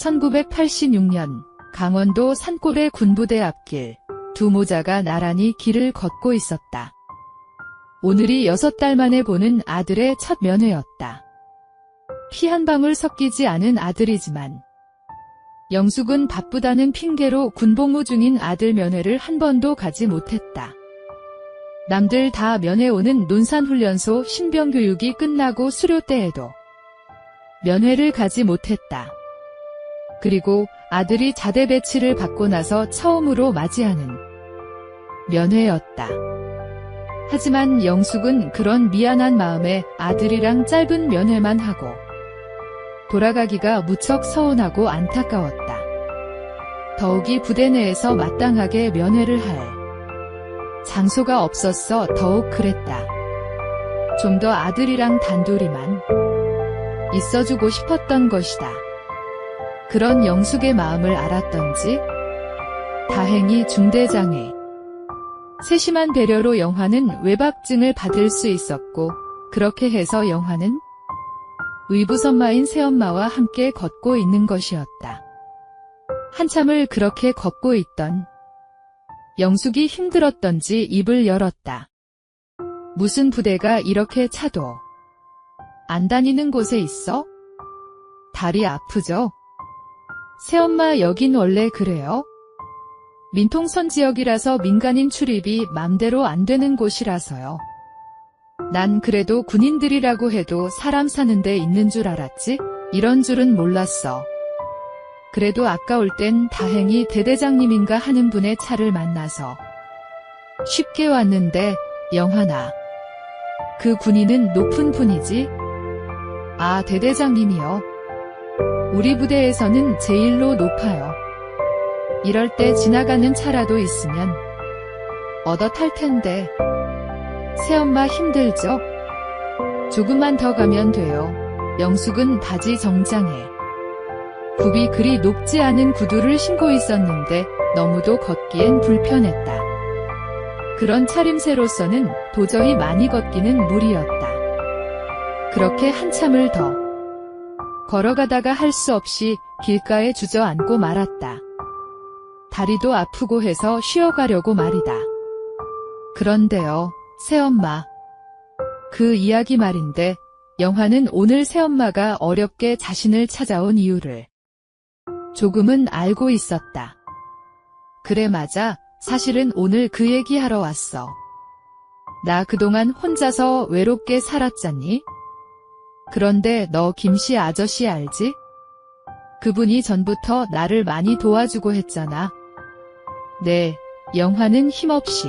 1986년 강원도 산골의 군부대 앞길, 두 모자가 나란히 길을 걷고 있었다. 오늘이 6달 만에 보는 아들의 첫 면회였다. 피 한 방울 섞이지 않은 아들이지만 영숙은 바쁘다는 핑계로 군복무 중인 아들 면회를 한 번도 가지 못했다. 남들 다 면회 오는 논산훈련소 신병교육이 끝나고 수료 때에도 면회를 가지 못했다. 그리고 아들이 자대 배치를 받고 나서 처음으로 맞이하는 면회였다. 하지만 영숙은 그런 미안한 마음에 아들이랑 짧은 면회만 하고 돌아가기가 무척 서운하고 안타까웠다. 더욱이 부대 내에서 마땅하게 면회를 할 장소가 없었어 더욱 그랬다. 좀 더 아들이랑 단둘이만 있어주고 싶었던 것이다. 그런 영숙의 마음을 알았던지 다행히 중대장의 세심한 배려로 영화는 외박증을 받을 수 있었고, 그렇게 해서 영화는 의붓엄마인 새엄마와 함께 걷고 있는 것이었다. 한참을 그렇게 걷고 있던 영숙이 힘들었던지 입을 열었다. 무슨 부대가 이렇게 차도 안 다니는 곳에 있어? 다리 아프죠? 새엄마 여긴 원래 그래요? 민통선 지역이라서 민간인 출입이 맘대로 안 되는 곳이라서요. 난 그래도 군인들이라고 해도 사람 사는 데 있는 줄 알았지? 이런 줄은 몰랐어. 그래도 아까 올 땐 다행히 대대장님인가 하는 분의 차를 만나서 쉽게 왔는데, 영하나. 그 군인은 높은 분이지? 아, 대대장님이요. 우리 부대에서는 제일로 높아요. 이럴 때 지나가는 차라도 있으면 얻어 탈 텐데. 새엄마 힘들죠? 조금만 더 가면 돼요. 영숙은 바지 정장에 굽이 그리 높지 않은 구두를 신고 있었는데 너무도 걷기엔 불편했다. 그런 차림새로서는 도저히 많이 걷기는 무리였다. 그렇게 한참을 더 걸어가다가 할 수 없이 길가에 주저앉고 말았다. 다리도 아프고 해서 쉬어가려고 말이다. 그런데요, 새엄마. 그 이야기 말인데, 영화는 오늘 새엄마가 어렵게 자신을 찾아온 이유를 조금은 알고 있었다. 그래 맞아, 사실은 오늘 그 얘기하러 왔어. 나 그동안 혼자서 외롭게 살았잖니? 그런데 너 김씨 아저씨 알지? 그분이 전부터 나를 많이 도와주고 했잖아. 네, 영화는 힘없이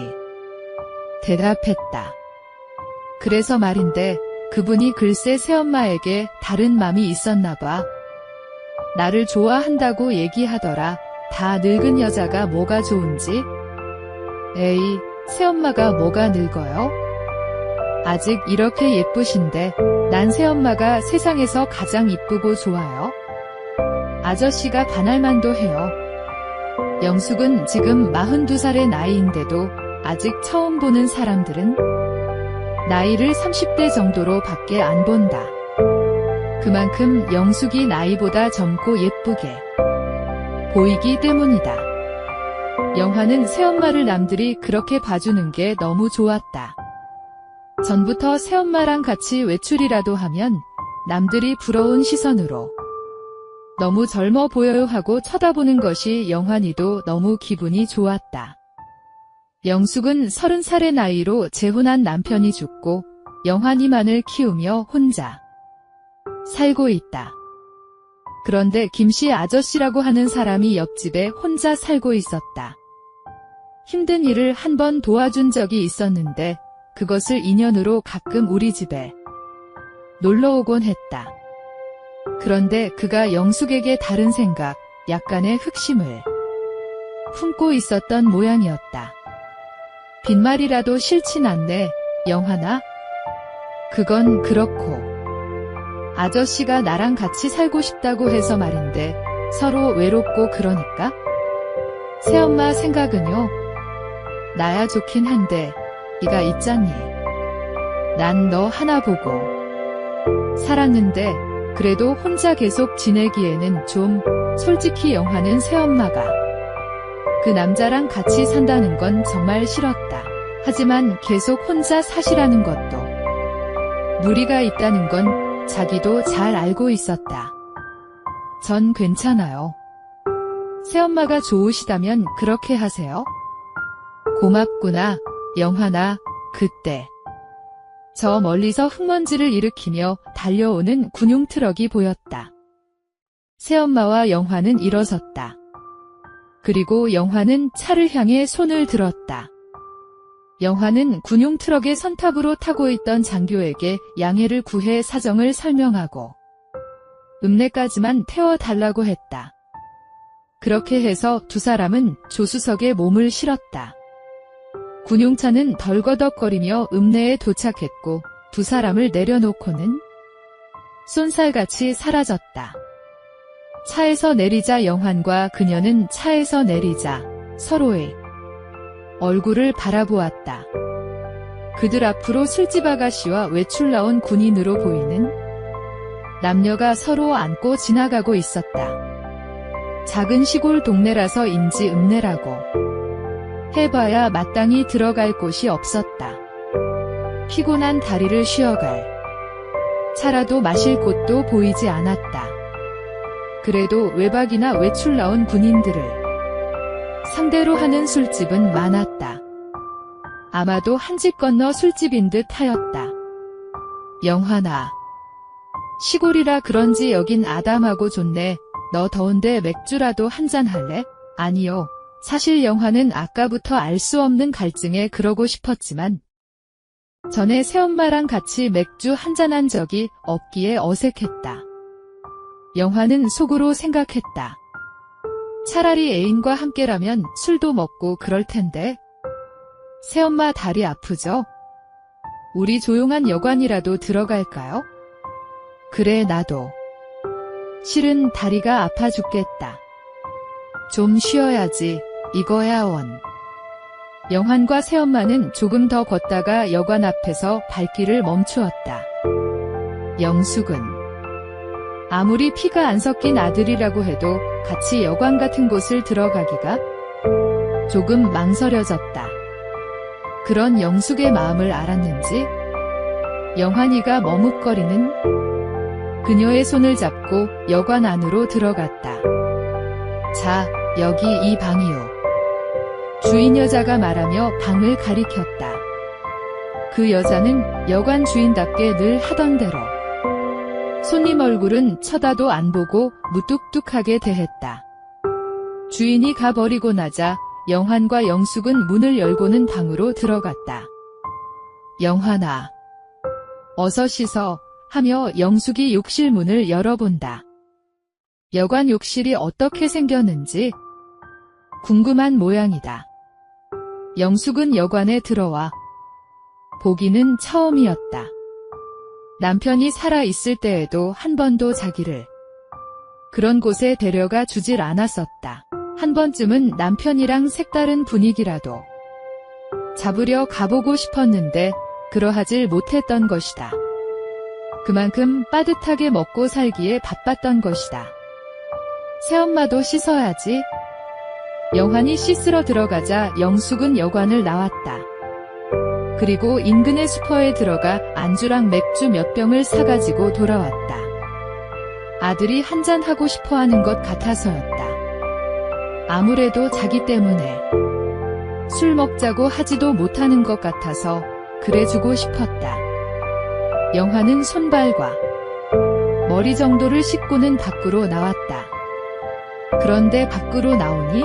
대답했다. 그래서 말인데 그분이 글쎄 새엄마에게 다른 맘이 있었나 봐. 나를 좋아한다고 얘기하더라. 다 늙은 여자가 뭐가 좋은지. 에이, 새엄마가 뭐가 늙어요? 아직 이렇게 예쁘신데 난 새엄마가 세상에서 가장 이쁘고 좋아요. 아저씨가 반할만도 해요. 영숙은 지금 42살의 나이인데도 아직 처음 보는 사람들은 나이를 30대 정도로 밖에 안 본다. 그만큼 영숙이 나이보다 젊고 예쁘게 보이기 때문이다. 영화는 새엄마를 남들이 그렇게 봐주는 게 너무 좋았다. 전부터 새엄마랑 같이 외출이라도 하면 남들이 부러운 시선으로 너무 젊어 보여요 하고 쳐다보는 것이 영환이도 너무 기분이 좋았다. 영숙은 30살의 나이로 재혼한 남편이 죽고 영환이만을 키우며 혼자 살고 있다. 그런데 김씨 아저씨라고 하는 사람이 옆집에 혼자 살고 있었다. 힘든 일을 한 번 도와준 적이 있었는데 그것을 인연으로 가끔 우리 집에 놀러오곤 했다. 그런데 그가 영숙에게 다른 생각, 약간의 흑심을 품고 있었던 모양이었다. 빈말이라도 싫진 않네, 영하나? 그건 그렇고 아저씨가 나랑 같이 살고 싶다고 해서 말인데 서로 외롭고 그러니까? 새엄마 생각은요? 나야 좋긴 한데 네가 있잖니. 난 너 하나 보고 살았는데 그래도 혼자 계속 지내기에는 좀, 솔직히 영화는 새엄마가 그 남자랑 같이 산다는 건 정말 싫었다. 하지만 계속 혼자 사시라는 것도 무리가 있다는 건 자기도 잘 알고 있었다. 전 괜찮아요. 새엄마가 좋으시다면 그렇게 하세요. 고맙구나, 영환아. 그때 저 멀리서 흙먼지를 일으키며 달려오는 군용 트럭이 보였다. 새엄마와 영환은 일어섰다. 그리고 영환은 차를 향해 손을 들었다. 영환은 군용 트럭의 선탑으로 타고 있던 장교에게 양해를 구해 사정을 설명하고 읍내까지만 태워달라고 했다. 그렇게 해서 두 사람은 조수석에 몸을 실었다. 군용차는 덜거덕거리며 읍내에 도착했고 두 사람을 내려놓고는 쏜살같이 사라졌다. 차에서 내리자 영환과 그녀는 차에서 내리자 서로의 얼굴을 바라보았다. 그들 앞으로 술집 아가씨와 외출 나온 군인으로 보이는 남녀가 서로 안고 지나가고 있었다. 작은 시골 동네라서인지 읍내라고 해봐야 마땅히 들어갈 곳이 없었다. 피곤한 다리를 쉬어갈 차라도 마실 곳도 보이지 않았다. 그래도 외박이나 외출 나온 군인들을 상대로 하는 술집은 많았다. 아마도 한 집 건너 술집인 듯 하였다. 영환아. 시골이라 그런지 여긴 아담하고 좋네. 너 더운데 맥주라도 한잔 할래? 아니요. 사실 영환은 아까부터 알 수 없는 갈증에 그러고 싶었지만 전에 새엄마랑 같이 맥주 한잔한 적이 없기에 어색했다. 영환은 속으로 생각했다. 차라리 애인과 함께라면 술도 먹고 그럴 텐데. 새엄마 다리 아프죠? 우리 조용한 여관이라도 들어갈까요? 그래, 나도. 실은 다리가 아파 죽겠다. 좀 쉬어야지. 이거야 원. 영환과 새엄마는 조금 더 걷다가 여관 앞에서 발길을 멈추었다. 영숙은 아무리 피가 안 섞인 아들이라고 해도 같이 여관 같은 곳을 들어가기가 조금 망설여졌다. 그런 영숙의 마음을 알았는지 영환이가 머뭇거리는 그녀의 손을 잡고 여관 안으로 들어갔다. 자, 여기 이 방이요. 주인 여자가 말하며 방을 가리켰다. 그 여자는 여관 주인답게 늘 하던 대로 손님 얼굴은 쳐다도 안 보고 무뚝뚝하게 대했다. 주인이 가버리고 나자 영환과 영숙은 문을 열고는 방으로 들어갔다. 영환아. 어서 씻어 하며 영숙이 욕실 문을 열어본다. 여관 욕실이 어떻게 생겼는지 궁금한 모양이다. 영숙은 여관에 들어와 보기는 처음이었다. 남편이 살아있을 때에도 한 번도 자기를 그런 곳에 데려가 주질 않았었다. 한 번쯤은 남편이랑 색다른 분위기라도 잡으려 가보고 싶었는데 그러하질 못했던 것이다. 그만큼 빠듯하게 먹고 살기에 바빴던 것이다. 새엄마도 씻어야지. 영환이 씻으러 들어가자 영숙은 여관을 나왔다. 그리고 인근의 슈퍼에 들어가 안주랑 맥주 몇 병을 사가지고 돌아왔다. 아들이 한잔하고 싶어하는 것 같아서였다. 아무래도 자기 때문에 술 먹자고 하지도 못하는 것 같아서 그래주고 싶었다. 영환은 손발과 머리 정도를 씻고는 밖으로 나왔다. 그런데 밖으로 나오니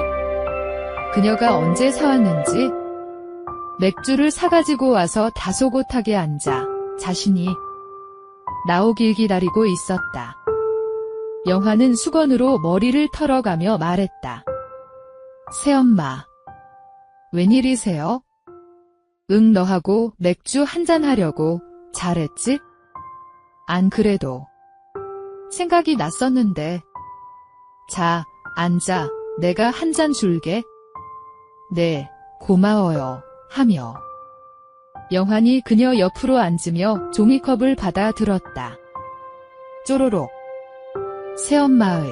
그녀가 언제 사왔는지 맥주를 사가지고 와서 다소곳하게 앉아 자신이 나오길 기다리고 있었다. 영환은 수건으로 머리를 털어가며 말했다. 새엄마. 웬일이세요? 응, 너하고 맥주 한잔 하려고. 잘했지? 안 그래도 생각이 났었는데. 자, 앉아. 내가 한잔 줄게. 네, 고마워요. 하며 영환이 그녀 옆으로 앉으며 종이컵을 받아 들었다. 쪼로록. 새엄마의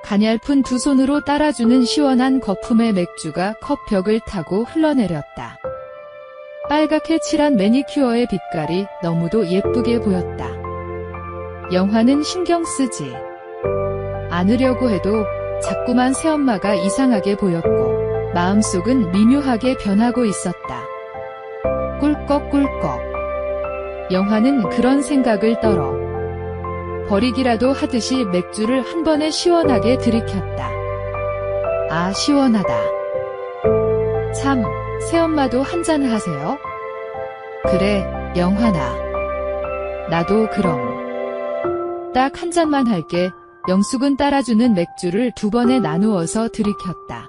가냘픈 두 손으로 따라주는 시원한 거품의 맥주가 컵벽을 타고 흘러내렸다. 빨갛게 칠한 매니큐어의 빛깔이 너무도 예쁘게 보였다. 영화는 신경 쓰지 않으려고 해도 자꾸만 새엄마가 이상하게 보였고 마음속은 미묘하게 변하고 있었다. 꿀꺽꿀꺽. 영화는 그런 생각을 떨어 버리기라도 하듯이 맥주를 한 번에 시원하게 들이켰다. 아, 시원하다. 참, 새엄마도 한잔 하세요? 그래, 영화나. 나도 그럼. 딱 한 잔만 할게. 영숙은 따라주는 맥주를 두 번에 나누어서 들이켰다.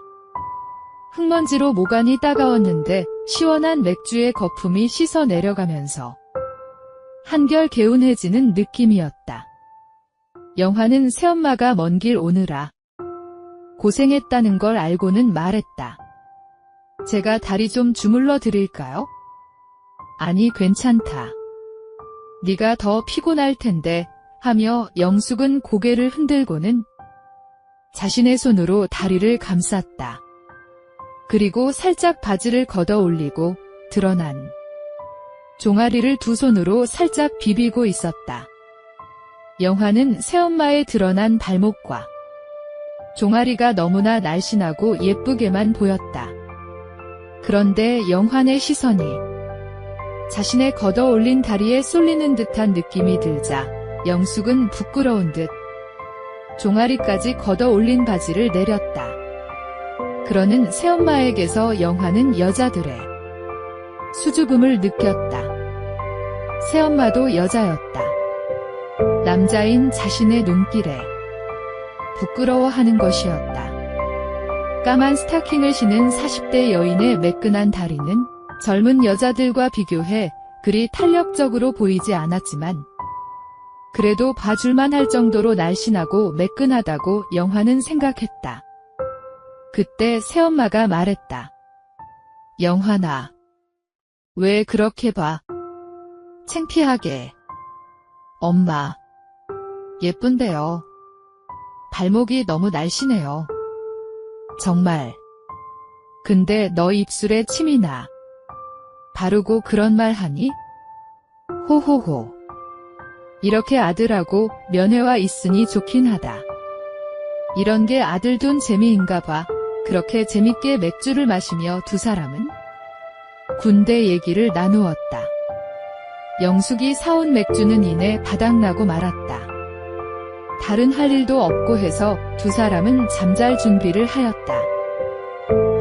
흙먼지로 모간이 따가웠는데 시원한 맥주의 거품이 씻어 내려가면서 한결 개운해지는 느낌이었다. 영화는 새엄마가 먼 길 오느라 고생했다는 걸 알고는 말했다. 제가 다리 좀 주물러 드릴까요? 아니, 괜찮다. 네가 더 피곤할 텐데 하며 영숙은 고개를 흔들고는 자신의 손으로 다리를 감쌌다. 그리고 살짝 바지를 걷어 올리고 드러난 종아리를 두 손으로 살짝 비비고 있었다. 영화는 새엄마의 드러난 발목과 종아리가 너무나 날씬하고 예쁘게만 보였다. 그런데 영환의 시선이 자신의 걷어 올린 다리에 쏠리는 듯한 느낌이 들자 영숙은 부끄러운 듯 종아리까지 걷어 올린 바지를 내렸다. 그러는 새엄마에게서 영환은 여자들의 수줍음을 느꼈다. 새엄마도 여자였다. 남자인 자신의 눈길에 부끄러워하는 것이었다. 까만 스타킹을 신은 40대 여인의 매끈한 다리는 젊은 여자들과 비교해 그리 탄력적으로 보이지 않았지만 그래도 봐줄만 할 정도로 날씬하고 매끈하다고 영화는 생각했다. 그때 새엄마가 말했다. 영환아, 왜 그렇게 봐? 창피하게. 엄마, 예쁜데요. 발목이 너무 날씬해요. 정말. 근데 너 입술에 침이 나. 바르고 그런 말 하니? 호호호. 이렇게 아들하고 면회와 있으니 좋긴 하다. 이런 게 아들 둔 재미인가 봐. 그렇게 재밌게 맥주를 마시며 두 사람은 군대 얘기를 나누었다. 영숙이 사온 맥주는 이내 바닥나고 말았다. 다른 할 일도 없고 해서 두 사람은 잠잘 준비를 하였다.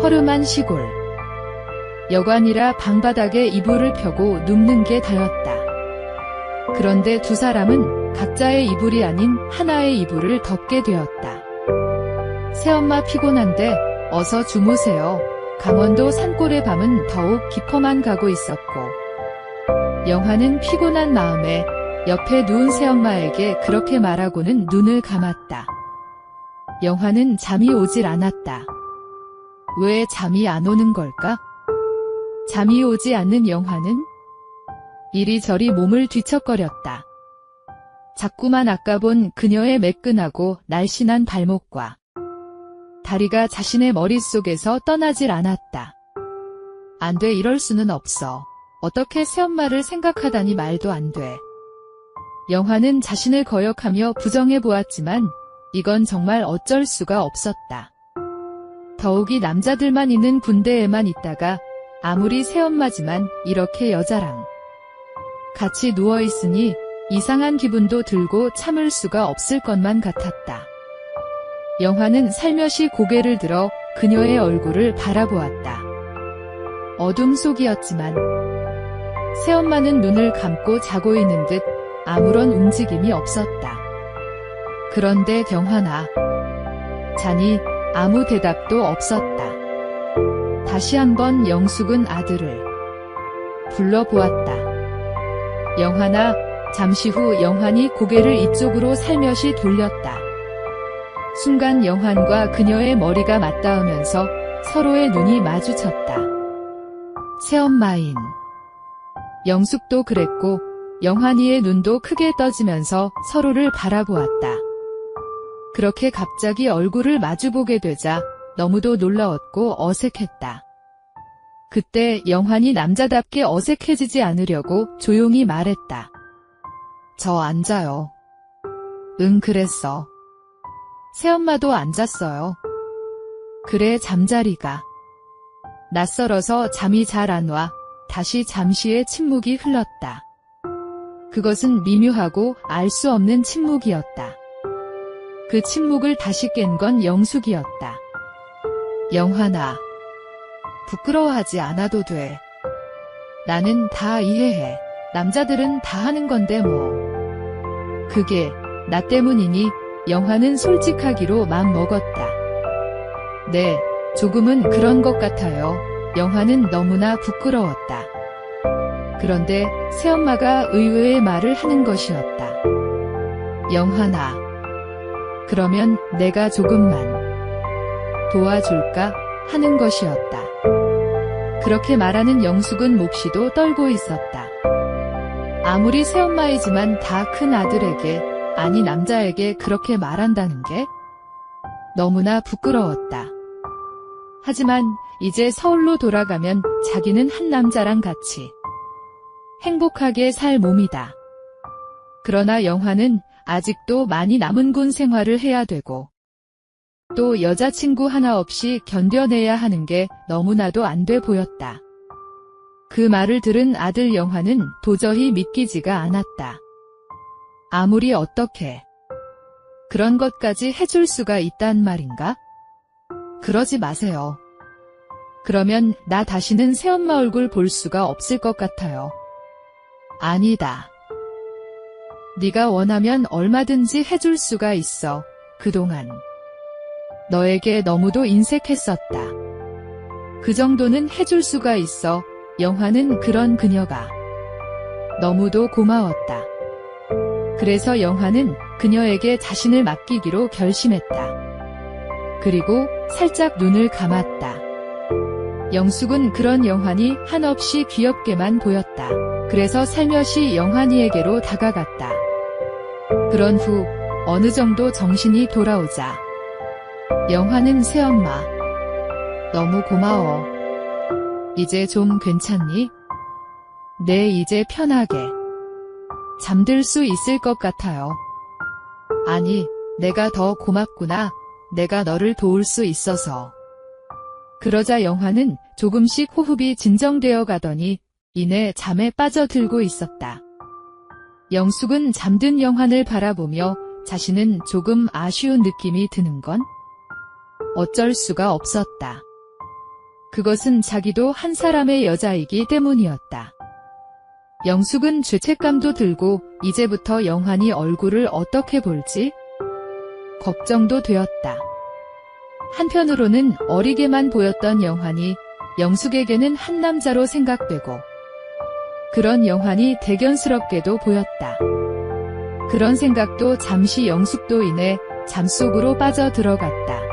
허름한 시골. 여관이라 방바닥에 이불을 펴고 눕는 게 다였다. 그런데 두 사람은 각자의 이불이 아닌 하나의 이불을 덮게 되었다. 새엄마 피곤한데 어서 주무세요. 강원도 산골의 밤은 더욱 깊어만 가고 있었고 영화는 피곤한 마음에 옆에 누운 새엄마에게 그렇게 말하고는 눈을 감았다. 영화는 잠이 오질 않았다. 왜 잠이 안 오는 걸까? 잠이 오지 않는 영화는 이리저리 몸을 뒤척거렸다. 자꾸만 아까 본 그녀의 매끈하고 날씬한 발목과 다리가 자신의 머릿속에서 떠나질 않았다. 안 돼, 이럴 수는 없어. 어떻게 새엄마를 생각하다니 말도 안 돼. 영화는 자신을 거역하며 부정해 보았지만 이건 정말 어쩔 수가 없었다. 더욱이 남자들만 있는 군대에만 있다가 아무리 새엄마지만 이렇게 여자랑 같이 누워있으니 이상한 기분도 들고 참을 수가 없을 것만 같았다. 영화는 살며시 고개를 들어 그녀의 얼굴을 바라보았다. 어둠 속이었지만 새엄마는 눈을 감고 자고 있는 듯 아무런 움직임이 없었다. 그런데 경환아, 자니? 아무 대답도 없었다. 다시 한번 영숙은 아들을 불러보았다. 영환아. 잠시 후 영환이 고개를 이쪽으로 살며시 돌렸다. 순간 영환과 그녀의 머리가 맞닿으면서 서로의 눈이 마주쳤다. 새엄마인 영숙도 그랬고 영환이의 눈도 크게 떠지면서 서로를 바라보았다. 그렇게 갑자기 얼굴을 마주보게 되자 너무도 놀라웠고 어색했다. 그때 영환이 남자답게 어색해지지 않으려고 조용히 말했다. 저 앉아요. 응, 그랬어. 새엄마도 앉았어요. 그래, 잠자리가 낯설어서 잠이 잘 안 와. 다시 잠시의 침묵이 흘렀다. 그것은 미묘하고 알 수 없는 침묵이었다. 그 침묵을 다시 깬 건 영숙이었다. 영환아, 부끄러워하지 않아도 돼. 나는 다 이해해. 남자들은 다 하는 건데 뭐. 그게 나 때문이니? 영환은 솔직하기로 맘먹었다. 네, 조금은 그런 것 같아요. 영환은 너무나 부끄러웠다. 그런데 새엄마가 의외의 말을 하는 것이었다. 영환아, 그러면 내가 조금만 도와줄까 하는 것이었다. 그렇게 말하는 영숙은 몹시도 떨고 있었다. 아무리 새엄마이지만 다 큰 아들에게, 아니 남자에게 그렇게 말한다는 게 너무나 부끄러웠다. 하지만 이제 서울로 돌아가면 자기는 한 남자랑 같이 행복하게 살 몸이다. 그러나 영환은 아직도 많이 남은 군 생활을 해야 되고 또 여자친구 하나 없이 견뎌내야 하는 게 너무나도 안 돼 보였다. 그 말을 들은 아들 영환은 도저히 믿기지가 않았다. 아무리 어떻게 그런 것까지 해줄 수가 있단 말인가? 그러지 마세요. 그러면 나 다시는 새엄마 얼굴 볼 수가 없을 것 같아요. 아니다. 네가 원하면 얼마든지 해줄 수가 있어. 그동안 너에게 너무도 인색했었다. 그 정도는 해줄 수가 있어. 영환은 그런 그녀가 너무도 고마웠다. 그래서 영환은 그녀에게 자신을 맡기기로 결심했다. 그리고 살짝 눈을 감았다. 영숙은 그런 영환이 한없이 귀엽게만 보였다. 그래서 살며시 영환이에게로 다가갔다. 그런 후 어느 정도 정신이 돌아오자 영환은 새엄마, 너무 고마워. 이제 좀 괜찮니? 네, 이제 편하게 잠들 수 있을 것 같아요. 아니, 내가 더 고맙구나. 내가 너를 도울 수 있어서. 그러자 영환은 조금씩 호흡이 진정되어 가더니 이내 잠에 빠져들고 있었다. 영숙은 잠든 영환을 바라보며 자신은 조금 아쉬운 느낌이 드는 건 어쩔 수가 없었다. 그것은 자기도 한 사람의 여자이기 때문이었다. 영숙은 죄책감도 들고 이제부터 영환이 얼굴을 어떻게 볼지 걱정도 되었다. 한편으로는 어리게만 보였던 영환이 영숙에게는 한 남자로 생각되고 그런 영환이 대견스럽게도 보였다. 그런 생각도 잠시 영숙도 인해 잠속으로 빠져들어갔다.